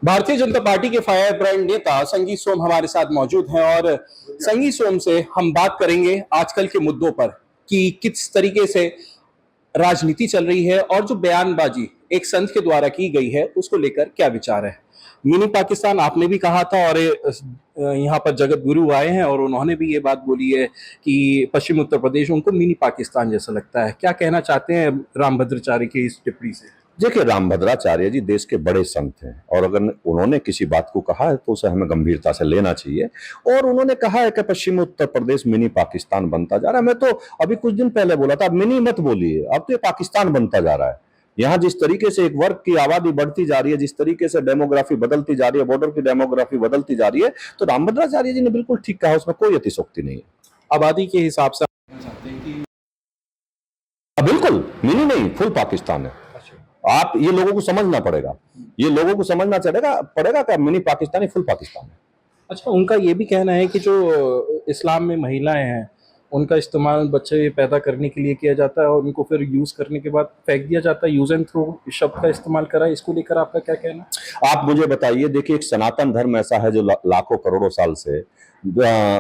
Bharatiya Janata party के fire brand नेता संगी सोम हमारे साथ मौजूद हैं और संगी सोम से हम बात करेंगे आजकल के मुद्दों पर कि किस तरीके से राजनीति चल रही है और जो बयानबाजी एक संत के द्वारा की गई है उसको लेकर क्या विचार है। मिनी पाकिस्तान आपने भी कहा था और यहाँ पर जगत गुरु आए हैं और उन्होंने भी ये बात बोली है कि पश्चिम उत्तर प्रदेश उनको मिनी पाकिस्तान जैसा लगता है। क्या कहना चाहते हैं रामभद्राचार्य की इस टिप्पणी से? देखिए, रामभद्राचार्य जी देश के बड़े संत हैं और अगर उन्होंने किसी बात को कहा है तो उसे हमें गंभीरता से लेना चाहिए। और उन्होंने कहा है कि पश्चिमी उत्तर प्रदेश मिनी पाकिस्तान बनता जा रहा है। मैं तो अभी कुछ दिन पहले बोला था, अब मिनी मत बोलिए, अब तो ये पाकिस्तान बनता जा रहा है। यहाँ जिस तरीके से एक वर्ग की आबादी बढ़ती जा रही है, जिस तरीके से डेमोग्राफी बदलती जा रही है, बॉर्डर की डेमोग्राफी बदलती जा रही है, तो रामभद्राचार्य जी ने बिल्कुल ठीक कहा, उसमें कोई अतिशोक्ति नहीं है। आबादी के हिसाब से बिल्कुल मिनी नहीं, फुल पाकिस्तान है। आप ये लोगों को समझना पड़ेगा, ये लोगों को समझना पड़ेगा कि मिनी पाकिस्तानी फुल पाकिस्तान है। अच्छा, उनका ये भी कहना है कि जो इस्लाम में महिलाएं हैं उनका इस्तेमाल बच्चे पैदा करने के लिए किया जाता है और उनको फिर यूज करने के बाद फेंक दिया जाता है। यूज एंड थ्रो शब्द का इस्तेमाल करा है, इसको लेकर आपका क्या कहना है? आप मुझे बताइए, देखिए, एक सनातन धर्म ऐसा है जो लाखों करोड़ों साल से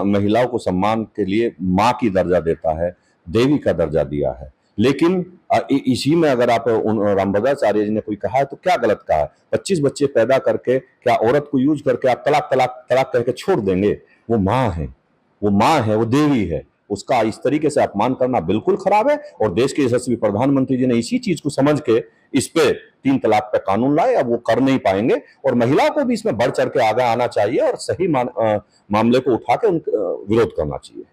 महिलाओं को सम्मान के लिए माँ की दर्जा देता है, देवी का दर्जा दिया है। लेकिन इसी में अगर आप रामभद्राचार्य जी ने कोई कहा है तो क्या गलत कहा है? 25 बच्चे पैदा करके क्या औरत को यूज करके आप तलाक तलाक तलाक करके छोड़ देंगे? वो माँ है, वो माँ है, वो देवी है। उसका इस तरीके से अपमान करना बिल्कुल खराब है। और देश के यशस्वी प्रधानमंत्री जी ने इसी चीज को समझ के इस पे 3 तलाक पे कानून लाए। अब वो कर नहीं पाएंगे और महिलाओं को भी इसमें बढ़ चढ़ के आगे आना चाहिए और सही मामले को उठा के विरोध करना चाहिए।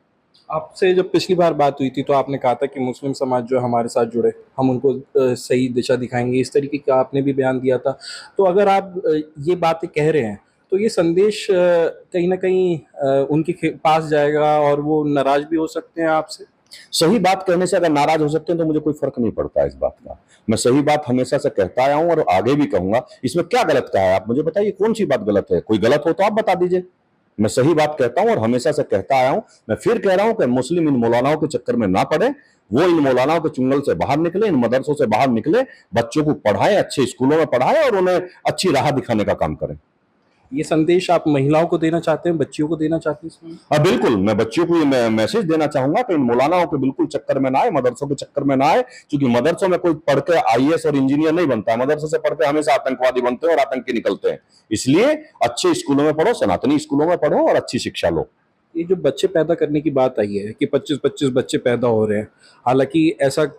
आपसे जब पिछली बार बात हुई थी तो आपने कहा था कि मुस्लिम समाज जो हमारे साथ जुड़े, हम उनको सही दिशा दिखाएंगे, इस तरीके का आपने भी बयान दिया था। तो अगर आप ये बातें कह रहे हैं तो ये संदेश कहीं ना कहीं उनके पास जाएगा और वो नाराज भी हो सकते हैं आपसे। सही बात कहने से अगर नाराज हो सकते हैं तो मुझे कोई फर्क नहीं पड़ता इस बात का। मैं सही बात हमेशा से कहता आया हूं और आगे भी कहूंगा। इसमें क्या गलत कहा है? आप मुझे बताइए, कौन सी बात गलत है? कोई गलत हो तो आप बता दीजिए। मैं सही बात कहता हूं और हमेशा से कहता आया हूं। मैं फिर कह रहा हूं कि मुस्लिम इन मौलानाओं के चक्कर में ना पड़े। वो इन मौलानाओं के चुंगल से बाहर निकले, इन मदरसों से बाहर निकले, बच्चों को पढ़ाएं, अच्छे स्कूलों में पढ़ाएं और उन्हें अच्छी राह दिखाने का काम करें। ये संदेश आप महिलाओं को देना चाहते हैं, बच्चियों को देना चाहते हैं इसमें? हाँ बिल्कुल, मैं बच्चों को ये मैसेज देना चाहूंगा कि इन मौलानाओं के बिल्कुल चक्कर में ना आए, मदरसों के चक्कर में ना आए। क्योंकि मदरसों में कोई पढ़ के आईएएस और इंजीनियर नहीं बनता है, मदरसों से पढ़ के हमेशा आतंकवादी बनते हैं और आतंकी निकलते हैं। इसलिए अच्छे स्कूलों में पढ़ो, सनातनी स्कूलों में पढ़ो और अच्छी शिक्षा लो। ये जो बच्चे पैदा करने की बात आई है कि 25-25 बच्चे पैदा हो रहे हैं, हालांकि ऐसा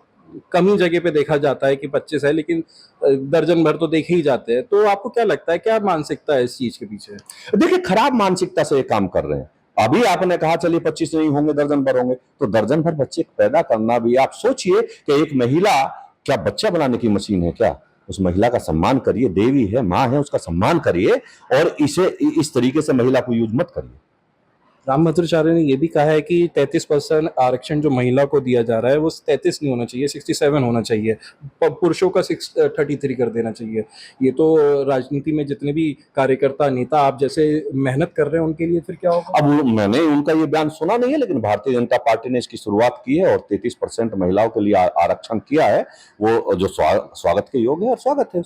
कम ही जगह पे देखा जाता है कि 25 है, लेकिन दर्जन भर तो देखे ही जाते हैं। तो आपको क्या लगता है, क्या मानसिकता है इस चीज के पीछे? देखिए, खराब मानसिकता से ये काम कर रहे हैं। अभी आपने कहा चलिए 25 नहीं होंगे, दर्जन भर होंगे, तो दर्जन भर बच्चे पैदा करना भी, आप सोचिए कि एक महिला क्या बच्चा बनाने की मशीन है क्या? उस महिला का सम्मान करिए, देवी है, माँ है, उसका सम्मान करिए और इसे इस तरीके से महिला को यूज मत करिए। रामभद्राचार्य ने यह भी कहा है कि 33% आरक्षण जो महिला को दिया जा रहा है वो 33 नहीं होना चाहिए, 67 होना चाहिए, पुरुषों का 33 कर देना चाहिए। ये तो राजनीति में जितने भी कार्यकर्ता नेता आप जैसे मेहनत कर रहे हैं उनके लिए फिर क्या होगा? अब मैंने उनका ये बयान सुना नहीं है, लेकिन भारतीय जनता पार्टी ने इसकी शुरुआत की है और 33% महिलाओं के लिए आरक्षण किया है, वो जो स्वागत के योग्य है और स्वागत है।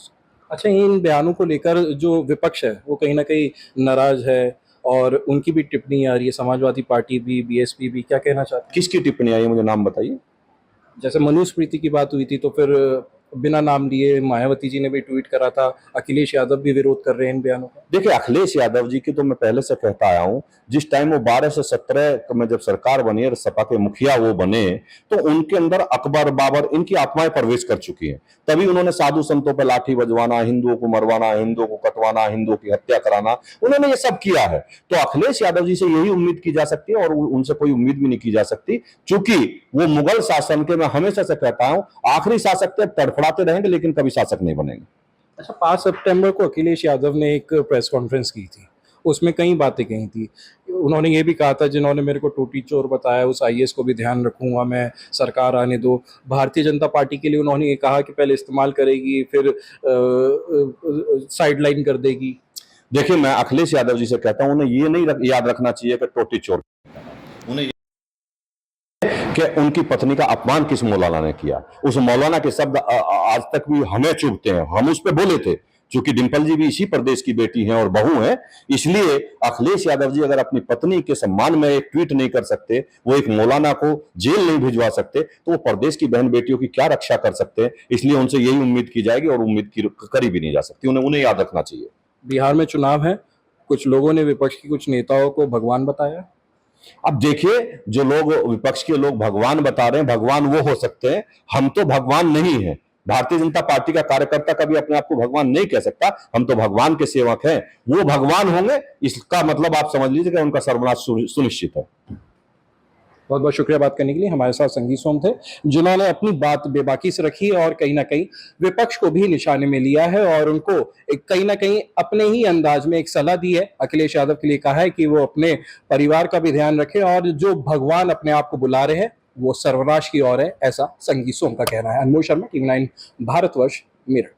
अच्छा, इन बयानों को लेकर जो विपक्ष है वो कहीं ना कहीं नाराज है और उनकी भी टिप्पणी आ रही है, समाजवादी पार्टी भी, बीएसपी भी। क्या कहना चाहते हैं? किसकी टिप्पणी आई है, मुझे नाम बताइए। जैसे मनुस्मृति की बात हुई थी तो फिर बिना नाम लिए मायावती जी ने भी ट्वीट करा था, अखिलेश यादव भी विरोध कर रहे हैं इन बयानों का। देखिए, अखिलेश यादव जी की तो मैं पहले से कहता आया हूं, जिस टाइम वो 12 से 17 में जब सरकार बनी और सपा के मुखिया वो बने, तो उनके अंदर अकबर बाबर इनकी आत्माएं प्रवेश कर चुकी हैं। तभी उन्होंने साधु संतों पर लाठी बजवाना, हिंदुओं को मरवाना, हिंदुओं को कटवाना, हिंदुओं की हत्या कराना, उन्होंने ये सब किया है। तो अखिलेश यादव जी से यही उम्मीद की जा सकती है और उनसे कोई उम्मीद भी नहीं की जा सकती, क्योंकि वो मुगल शासन के, मैं हमेशा से कहता हूं, आखिरी शासक थे, तड़फड़ाते रहेंगे लेकिन कभी शासक नहीं बनेंगे। अच्छा, 5 सितंबर को अखिलेश यादव ने एक प्रेस कॉन्फ्रेंस की थी, उसमें कई बातें कही थी। उन्होंने ये भी कहा था, जिन्होंने मेरे को टोटी चोर बताया उस आईएएस को भी ध्यान रखूंगा मैं, सरकार आने दो। भारतीय जनता पार्टी के लिए उन्होंने ये कहा कि पहले इस्तेमाल करेगी फिर साइडलाइन कर देगी। देखिए, मैं अखिलेश यादव जी से कहता हूं, उन्हें ये नहीं याद रखना चाहिए कि टोटी चोर, उन्हें कि उनकी पत्नी का अपमान किस मौलाना ने किया। उस मौलाना के शब्द आज तक भी हमें चुभते हैं। हम उस पर बोले थे चूंकि डिंपल जी भी इसी प्रदेश की बेटी हैं और बहू हैं, इसलिए अखिलेश यादव जी अगर अपनी पत्नी के सम्मान में एक ट्वीट नहीं कर सकते, वो एक मौलाना को जेल नहीं भिजवा सकते, तो वो प्रदेश की बहन बेटियों की क्या रक्षा कर सकते हैं। इसलिए उनसे यही उम्मीद की जाएगी और उम्मीद की करी भी नहीं जा सकती। उन्हें याद रखना चाहिए। बिहार में चुनाव है, कुछ लोगों ने विपक्ष की कुछ नेताओं को भगवान बताया। अब देखिए, जो लोग विपक्ष के लोग भगवान बता रहे हैं, भगवान वो हो सकते हैं, हम तो भगवान नहीं है। भारतीय जनता पार्टी का कार्यकर्ता कभी अपने आप को भगवान नहीं कह सकता। हम तो भगवान के सेवक हैं। वो भगवान होंगे, इसका मतलब आप समझ लीजिए कि उनका सर्वनाश सुनिश्चित है। बहुत बहुत शुक्रिया बात करने के लिए। हमारे साथ संगी सोम थे, जिन्होंने अपनी बात बेबाकी से रखी और कहीं ना कहीं विपक्ष को भी निशाने में लिया है और उनको एक कहीं ना कहीं अपने ही अंदाज में एक सलाह दी है। अखिलेश यादव के लिए कहा है कि वो अपने परिवार का भी ध्यान रखें और जो भगवान अपने आप को बुला रहे हैं वो सर्वनाश की ओर है, ऐसा संगी सोम का कहना है। अनमोल शर्मा, टीवी 9 भारतवर्ष, मेरठ।